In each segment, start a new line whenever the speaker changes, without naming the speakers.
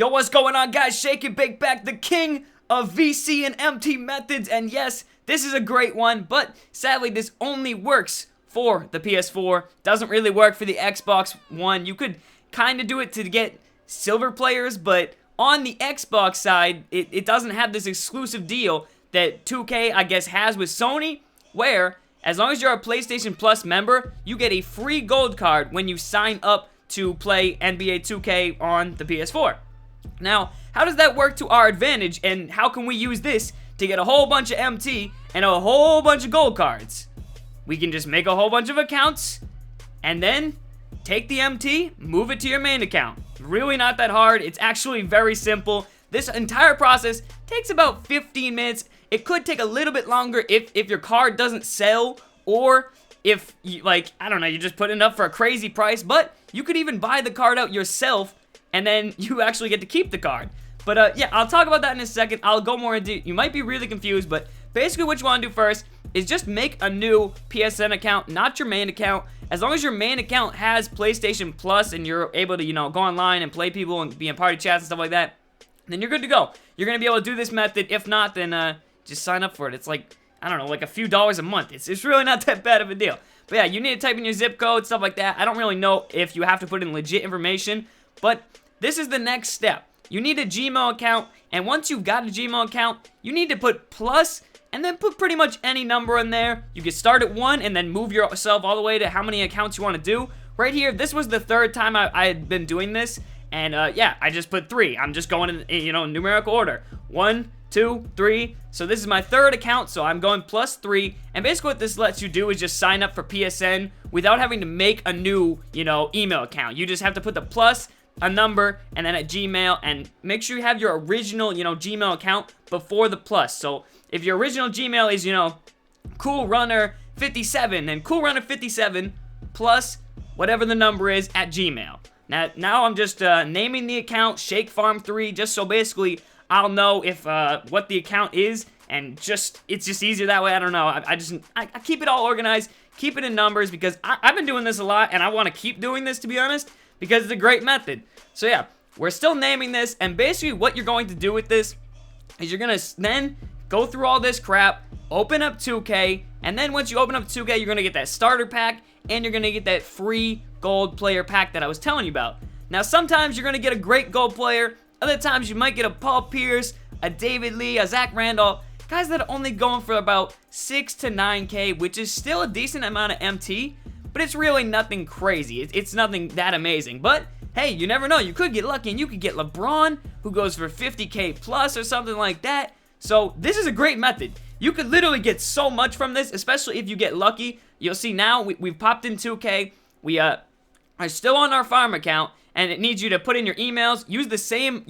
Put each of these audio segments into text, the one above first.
Yo, what's going on, guys? Shake and Bake back, the king of VC and MT methods. And yes, this is a great one, but sadly, this only works for the PS4. Doesn't really work for the Xbox One. You could kind of do it to get silver players, but on the Xbox side, it doesn't have this exclusive deal that 2K, I guess, has with Sony, where as long as you're a PlayStation Plus member, you get a free gold card when you sign up to play NBA 2K on the PS4. Now, how does that work to our advantage, and how can we use this to get a whole bunch of MT and a whole bunch of gold cards? We can just make a whole bunch of accounts, and then take the MT, move it to your main account. Really not that hard. It's actually very simple. This entire process takes about 15 minutes. It could take a little bit longer if your card doesn't sell, or if, you, like, I don't know, you just put it up for a crazy price, but you could even buy the card out yourself, and then you actually get to keep the card. But yeah, I'll talk about that in a second. I'll go more into, you might be really confused, but basically what you want to do first is just make a new PSN account, not your main account. As long as your main account has PlayStation Plus and you're able to, go online and play people and be in party chats and stuff like that, then you're good to go. You're going to be able to do this method. If not, then just sign up for it. It's like, I don't know, like a few dollars a month. It's really not that bad of a deal. But yeah, you need to type in your zip code, stuff like that. I don't really know if you have to put in legit information, but this is the next step. You need a Gmail account, and once you've got a Gmail account, you need to put plus, and then put pretty much any number in there. You can start at 1, and then move yourself all the way to how many accounts you want to do. Right here, this was the third time I had been doing this, and yeah, I just put 3. I'm just going in, numerical order. 1, 2, 3. So this is my third account, so I'm going plus 3. And basically what this lets you do is just sign up for PSN without having to make a new, email account. You just have to put the plus, a number, and then a Gmail, and make sure you have your original, Gmail account before the plus. So if your original Gmail is, CoolRunner57, then CoolRunner57 plus whatever the number is at Gmail. Now I'm just naming the account ShakeFarm3, just so basically I'll know if what the account is, and it's just easier that way. I don't know. I keep it all organized, keep it in numbers, because I've been doing this a lot, and I want to keep doing this, to be honest, because it's a great method. So yeah, we're still naming this, and basically what you're going to do with this is you're going to then go through all this crap, open up 2K, and then once you open up 2K, you're going to get that starter pack, and you're going to get that free gold player pack that I was telling you about. Now, sometimes you're going to get a great gold player. Other times you might get a Paul Pierce, a David Lee, a Zach Randolph, guys that are only going for about 6 to 9K, which is still a decent amount of MT, but it's really nothing crazy. It's nothing that amazing. But hey, you never know. You could get lucky, and you could get LeBron, who goes for 50K plus or something like that. So this is a great method. You could literally get so much from this, especially if you get lucky. You'll see now we've popped in 2K. We are still on our farm account, and it needs you to put in your emails. Use the same,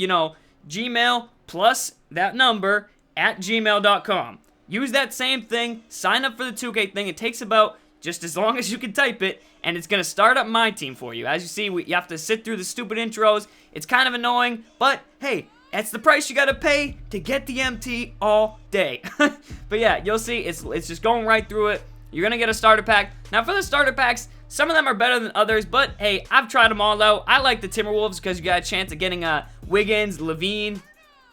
Gmail plus that number at gmail.com. Use that same thing. Sign up for the 2K thing. It takes about just as long as you can type it, and it's going to start up my team for you. As you see, you have to sit through the stupid intros. It's kind of annoying, but hey, that's the price you got to pay to get the MT all day. But yeah, you'll see, it's just going right through it. You're going to get a starter pack. Now, for the starter packs, some of them are better than others, but hey, I've tried them all out. I like the Timberwolves because you got a chance of getting Wiggins, Levine,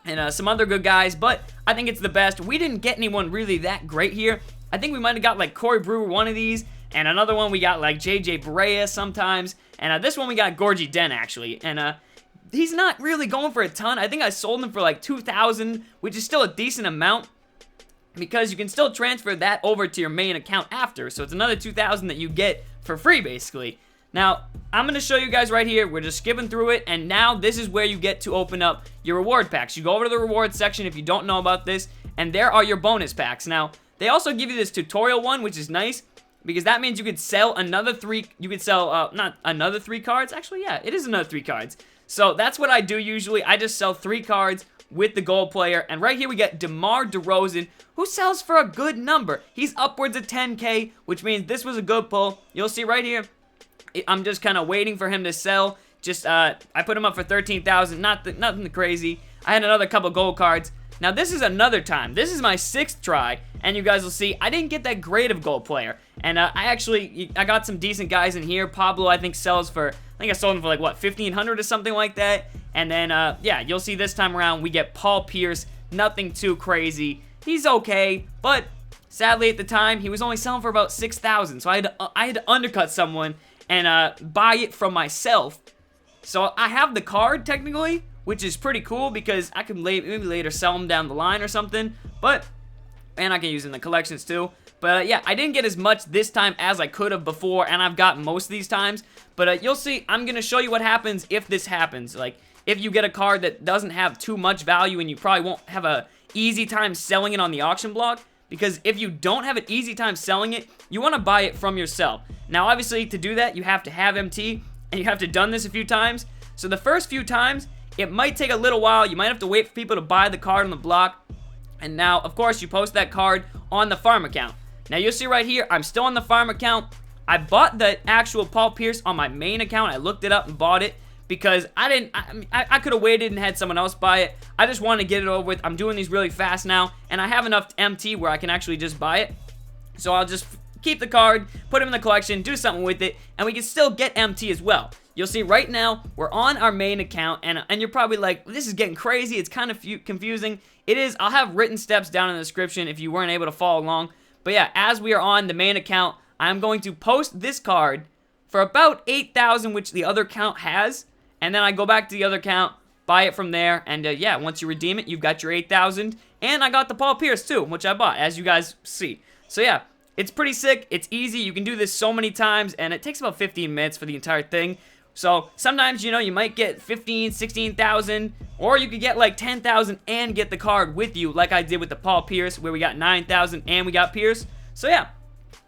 and some other good guys, but I think it's the best. We didn't get anyone really that great here. I think we might have got like Corey Brewer, one of these, and another one we got like JJ Barea sometimes, and this one we got Gorgie Den actually, and he's not really going for a ton. I think I sold him for like 2,000, which is still a decent amount, because you can still transfer that over to your main account after, so it's another 2,000 that you get for free basically. Now, I'm going to show you guys right here. We're just skipping through it, and now this is where you get to open up your reward packs. You go over to the reward section if you don't know about this, and there are your bonus packs. Now, they also give you this tutorial one, which is nice, because that means you could sell another 3, you could sell, not another 3 cards. Actually, yeah, it is another 3 cards. So that's what I do usually. I just sell 3 cards with the gold player, and right here we get DeMar DeRozan, who sells for a good number. He's upwards of 10K, which means this was a good pull. You'll see right here, I'm just kind of waiting for him to sell. Just, I put him up for 13,000, nothing crazy. I had another couple gold cards. Now, this is another time. This is my 6th try, and you guys will see I didn't get that great of gold player. And I got some decent guys in here. Pablo, I think, sells for, I think I sold him for like, what, 1,500 or something like that. And then, yeah, you'll see this time around we get Paul Pierce. Nothing too crazy. He's okay, but sadly at the time, he was only selling for about 6,000. So I had to undercut someone and buy it from myself. So I have the card, technically, which is pretty cool because I can maybe later sell them down the line or something. But, and I can use it in the collections too. But yeah, I didn't get as much this time as I could have before, and I've gotten most of these times. But you'll see, I'm going to show you what happens if this happens. Like, if you get a card that doesn't have too much value and you probably won't have a easy time selling it on the auction block. Because if you don't have an easy time selling it, you want to buy it from yourself. Now, obviously, to do that, you have to have MT, and you have to done this a few times. So the first few times, it might take a little while. You might have to wait for people to buy the card on the block. And now, of course, you post that card on the farm account. Now, you'll see right here, I'm still on the farm account. I bought the actual Paul Pierce on my main account. I looked it up and bought it because I could have waited and had someone else buy it. I just wanted to get it over with. I'm doing these really fast now, and I have enough MT where I can actually just buy it. So I'll just keep the card, put him in the collection, do something with it, and we can still get MT as well. You'll see right now, we're on our main account, and you're probably like, this is getting crazy. It's kind of confusing. It is. I'll have written steps down in the description if you weren't able to follow along. But yeah, as we are on the main account, I'm going to post this card for about 8,000, which the other account has. And then I go back to the other account, buy it from there. And yeah, once you redeem it, you've got your 8,000. And I got the Paul Pierce too, which I bought, as you guys see. So yeah, it's pretty sick. It's easy. You can do this so many times. And it takes about 15 minutes for the entire thing. So sometimes, you know, you might get 15, 16,000, or you could get like 10,000 and get the card with you, like I did with the Paul Pierce, where we got 9,000 and we got Pierce. So yeah,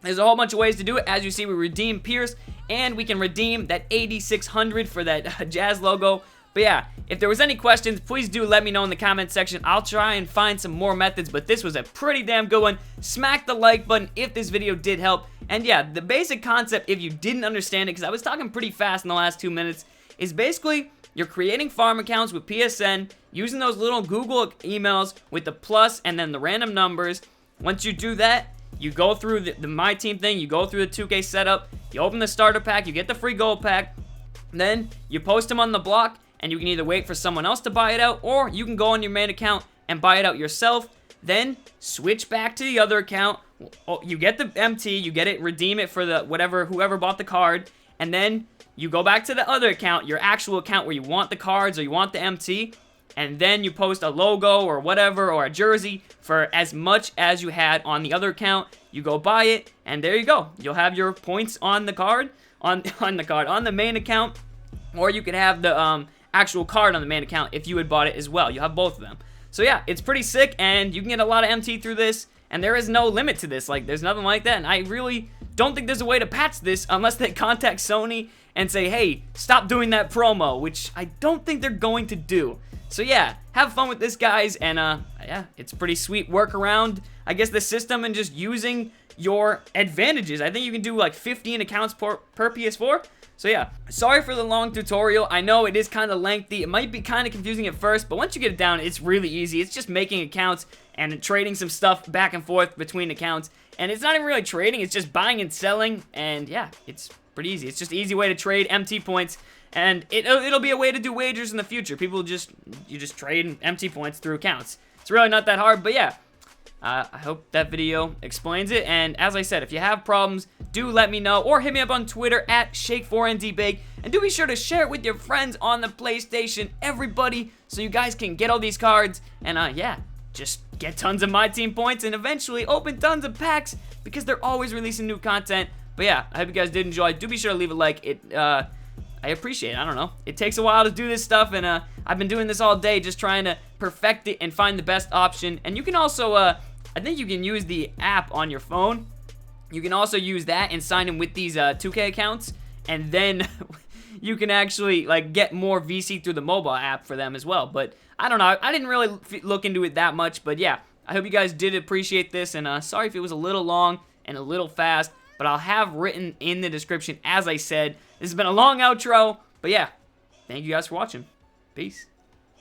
there's a whole bunch of ways to do it. As you see, we redeem Pierce, and we can redeem that 8,600 for that Jazz logo. But yeah, if there was any questions, please do let me know in the comment section. I'll try and find some more methods, but this was a pretty damn good one. Smack the like button if this video did help. And yeah, the basic concept, if you didn't understand it, because I was talking pretty fast in the last 2 minutes, is basically you're creating farm accounts with PSN, using those little Google emails with the plus and then the random numbers. Once you do that, you go through the My Team thing, you go through the 2K setup, you open the starter pack, you get the free gold pack, then you post them on the block, and you can either wait for someone else to buy it out, or you can go on your main account and buy it out yourself, then switch back to the other account. You get the MT, you get it, redeem it for the whoever bought the card, and then you go back to the other account, your actual account where you want the cards or you want the MT, and then you post a logo or whatever, or a jersey for as much as you had on the other account. You go buy it, and there you go. You'll have your points on the card, on the main account, or you could have the actual card on the main account if you had bought it as well. You'll have both of them. So yeah, it's pretty sick, and you can get a lot of MT through this, and there is no limit to this. Like, there's nothing like that, and I really don't think there's a way to patch this unless they contact Sony and say, hey, stop doing that promo, which I don't think they're going to do. So yeah, have fun with this, guys, and yeah, it's a pretty sweet workaround, I guess, the system, and just using your advantages. I think you can do like 15 accounts per PS4. So yeah, sorry for the long tutorial. I know it is kind of lengthy. It might be kind of confusing at first, but once you get it down, it's really easy. It's just making accounts and trading some stuff back and forth between accounts. And it's not even really trading, it's just buying and selling. And yeah, it's pretty easy. It's just an easy way to trade MT points. And it'll be a way to do wagers in the future. People you just trade MT points through accounts. It's really not that hard, but yeah. I hope that video explains it, and as I said, if you have problems, do let me know, or hit me up on Twitter at Shake4NDBig, and do be sure to share it with your friends on the PlayStation, everybody, so you guys can get all these cards, and yeah, just get tons of My Team points, and eventually open tons of packs, because they're always releasing new content. But yeah, I hope you guys did enjoy. Do be sure to leave a like. I appreciate it. I don't know. It takes a while to do this stuff, and I've been doing this all day just trying to perfect it and find the best option. And you can also, I think you can use the app on your phone. You can also use that and sign in with these 2K accounts, and then you can actually like get more VC through the mobile app for them as well. But I don't know. I didn't really look into it that much, but yeah, I hope you guys did appreciate this, and sorry if it was a little long and a little fast, but I'll have written in the description, as I said. This has been a long outro, but yeah, thank you guys for watching. Peace.